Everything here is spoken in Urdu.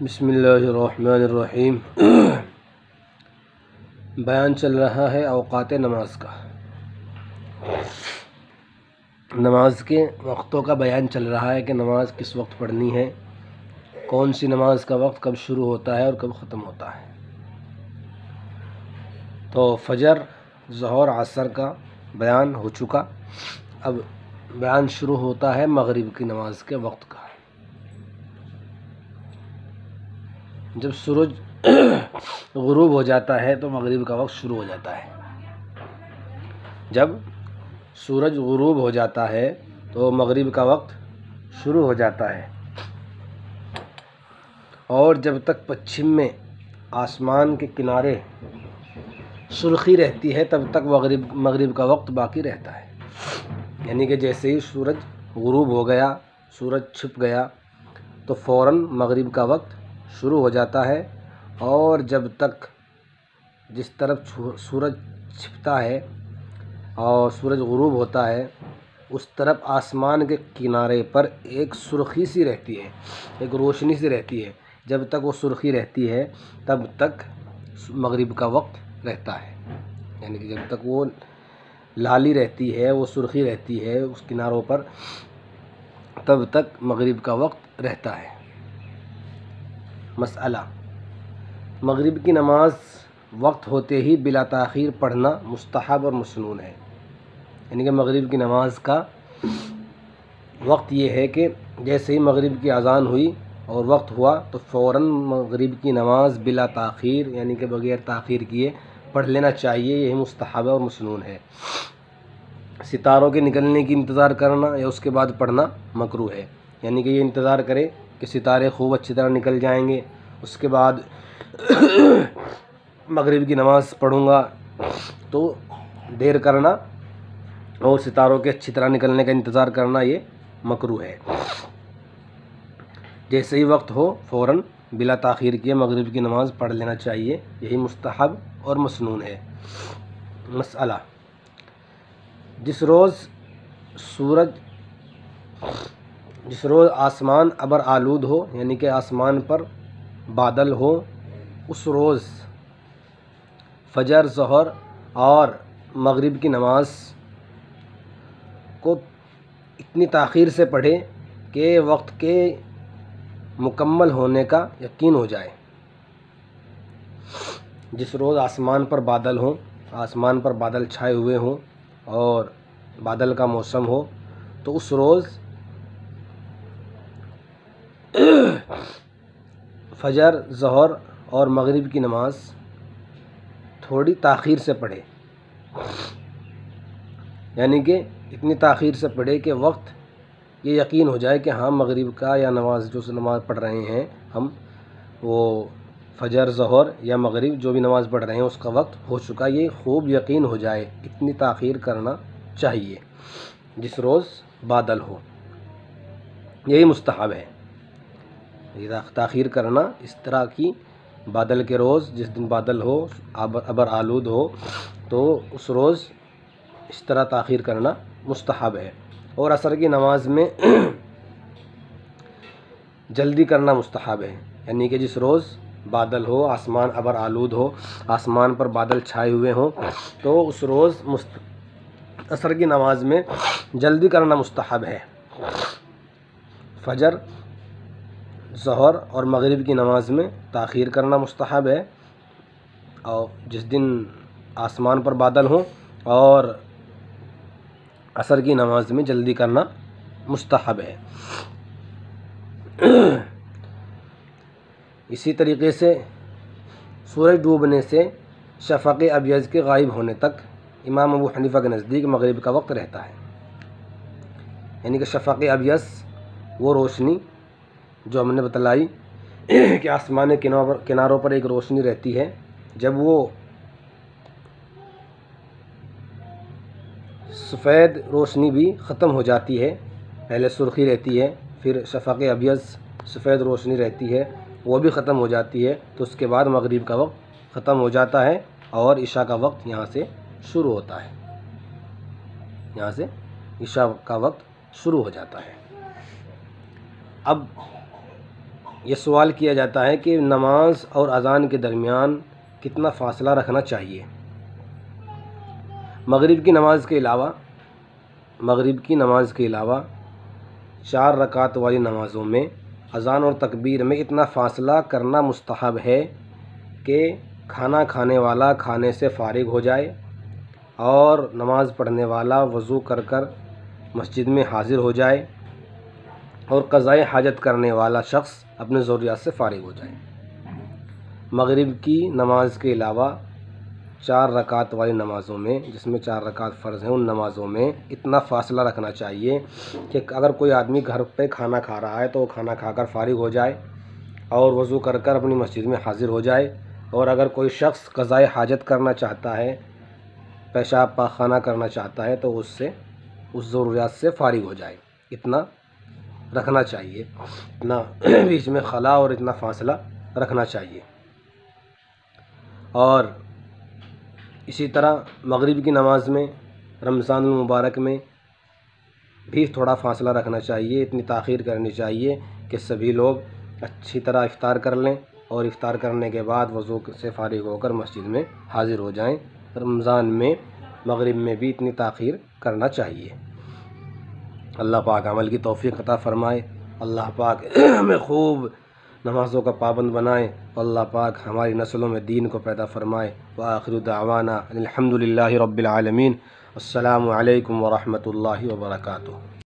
بسم اللہ الرحمن الرحیم۔ بیان چل رہا ہے اوقات نماز کا۔ نماز کے وقتوں کا بیان چل رہا ہے کہ نماز کس وقت پڑھنی ہے، کون سی نماز کا وقت کب شروع ہوتا ہے اور کب ختم ہوتا ہے۔ تو فجر، ظہر، عصر کا بیان ہو چکا، اب بیان شروع ہوتا ہے مغرب کی نماز کے وقت کا۔ جب سورج غروب ہو جاتا ہے تو مغرب کا وقت شروع ہو جاتا ہے۔ جب سورج غروب ہو جاتا ہے تو مغرب کا وقت شروع ہو جاتا ہے، اور جب تک پچھم میں آسمان کے کنارے سرخی رہتی ہے تب تک مغرب کا وقت باقی رہتا ہے۔ یعنی کہ جیسے ہی سورج غروب ہو گیا، سورج چھپ گیا تو فوراً مغرب کا وقت شروع ہو جاتا ہے، اور جب تک جس طرف سورج چھپتا ہے اور سورج غروب ہوتا ہے اس طرف آسمان کے کنارے پر ایک سرخی سی رہتی ہے، ایک روشنی سی رہتی ہے۔ جب تک وہ سرخی رہتی ہے تب تک مغرب کا وقت رہتا ہے۔ یعنی کہ جب تک وہ لالی رہتی ہے، وہ سرخی رہتی ہے اس کناروں پر، تب تک مغرب کا وقت رہتا ہے۔ مسئلہ: مغرب کی نماز وقت ہوتے ہی بلا تاخیر پڑھنا مستحب اور مسنون ہے۔ یعنی کہ مغرب کی نماز کا وقت یہ ہے کہ جیسے ہی مغرب کی اذان ہوئی اور وقت ہوا تو فوراً مغرب کی نماز بلا تاخیر، یعنی کہ بغیر تاخیر کیے پڑھ لینا چاہیے، یہی مستحب اور مسنون ہے۔ ستاروں کے نکلنے کی انتظار کرنا یا اس کے بعد پڑھنا مکروہ ہے۔ یعنی کہ یہ انتظار کرے کہ ستارے خوب اچھی طرح نکل جائیں گے، اس کے بعد مغرب کی نماز پڑھوں گا، تو دیر کرنا اور ستاروں کے اچھی طرح نکلنے کا انتظار کرنا یہ مکروہ ہے۔ جیسے ہی وقت ہو فوراً بلا تاخیر کیے مغرب کی نماز پڑھ لینا چاہیے، یہی مستحب اور مسنون ہے۔ مسئلہ: جس روز آسمان ابر آلود ہو، یعنی کہ آسمان پر بادل ہو، اس روز فجر، ظہر اور مغرب کی نماز کو اتنی تاخیر سے پڑھے کہ وقت کے مکمل ہونے کا یقین ہو جائے۔ جس روز آسمان پر بادل ہوں، آسمان پر بادل چھائے ہوئے ہوں اور بادل کا موسم ہو، تو اس روز فجر، ظہر اور مغرب کی نماز تھوڑی تاخیر سے پڑھے۔ یعنی کہ اتنی تاخیر سے پڑھے کہ وقت یہ یقین ہو جائے کہ ہاں مغرب کا یا نماز پڑھ رہے ہیں ہم، وہ فجر، ظہر یا مغرب جو بھی نماز پڑھ رہے ہیں اس کا وقت ہو چکا، یہ خوب یقین ہو جائے، اتنی تاخیر کرنا چاہیے جس روز بادل ہو، یہی مستحب ہے۔ تاخیر کرنا اس طرح کی بادل کے روز، جس دن بادل ہو، ابر آلود ہو، تو اس روز اس طرح تاخیر کرنا مستحب ہے۔ اور عصر کی نماز میں جلدی کرنا مستحب ہے۔ یعنی کہ جس روز بادل ہو، آسمان ابر آلود ہو، آسمان پر بادل چھائے ہوئے ہوں، تو اس روز عصر کی نماز میں جلدی کرنا مستحب ہے۔ فجر، ظہر اور مغرب کی نماز میں تاخیر کرنا مستحب ہے، اور جس دن آسمان پر بادل ہوں، اور عصر کی نماز میں جلدی کرنا مستحب ہے۔ اسی طریقے سے سورج ڈوبنے سے شفق ابیض کے غائب ہونے تک امام ابو حنیفہ کے نزدیک مغرب کا وقت رہتا ہے۔ یعنی کہ شفق ابیض وہ روشنی جو ہم نے بتلائی کہ آسمان کے کناروں پر ایک روشنی رہتی ہے، جب وہ سفید روشنی بھی ختم ہو جاتی ہے، پہلے سرخی رہتی ہے، پھر شفق ابیض سفید روشنی رہتی ہے، وہ بھی ختم ہو جاتی ہے، تو اس کے بعد مغرب کا وقت ختم ہو جاتا ہے اور عشاء کا وقت یہاں سے شروع ہوتا ہے، یہاں سے عشاء کا وقت شروع ہو جاتا ہے۔ اب یہ سوال کیا جاتا ہے کہ نماز اور اذان کے درمیان کتنا فاصلہ رکھنا چاہیے۔ مغرب کی نماز کے علاوہ 4 رکعت والی نمازوں میں اذان اور تکبیر میں اتنا فاصلہ کرنا مستحب ہے کہ کھانا کھانے والا کھانے سے فارغ ہو جائے اور نماز پڑھنے والا وضو کر کر مسجد میں حاضر ہو جائے اور قضائے حاجت کرنے والا شخص اپنے ضروریات سے فارغ ہو جائے۔ مغرب کی نماز کے علاوہ 4 رکعت والی نمازوں میں، جس میں 4 رکعت فرض ہیں، ان نمازوں میں اتنا فاصلہ رکھنا چاہیے کہ اگر کوئی آدمی گھر پہ کھانا کھا رہا ہے تو وہ کھانا کھا کر فارغ ہو جائے اور وضو کر کر اپنی مسجد میں حاضر ہو جائے، اور اگر کوئی شخص قضائے حاجت کرنا چاہتا ہے، پیشاب پاخانہ کرنا چاہتا ہے، تو اس ضروریات سے فارغ ہو جائے۔ اتنا رکھنا چاہیے، اتنا بیچ میں خلا اور اتنا فاصلہ رکھنا چاہیے۔ اور اسی طرح مغرب کی نماز میں رمضان المبارک میں بھی تھوڑا فاصلہ رکھنا چاہیے، اتنی تاخیر کرنی چاہیے کہ سبھی لوگ اچھی طرح افطار کر لیں اور افطار کرنے کے بعد وضو سے فارغ ہو کر مسجد میں حاضر ہو جائیں۔ رمضان میں مغرب میں بھی اتنی تاخیر کرنا چاہیے۔ اللہ پاک عمل کی توفیق عطا فرمائے، اللہ پاک ہمیں خوب نمازوں کا پابند بنائے، اللہ پاک ہماری نسلوں میں دین کو پیدا فرمائے۔ وآخر دعوانا الحمدللہ رب العالمین۔ السلام علیکم ورحمۃ اللہ وبرکاتہ۔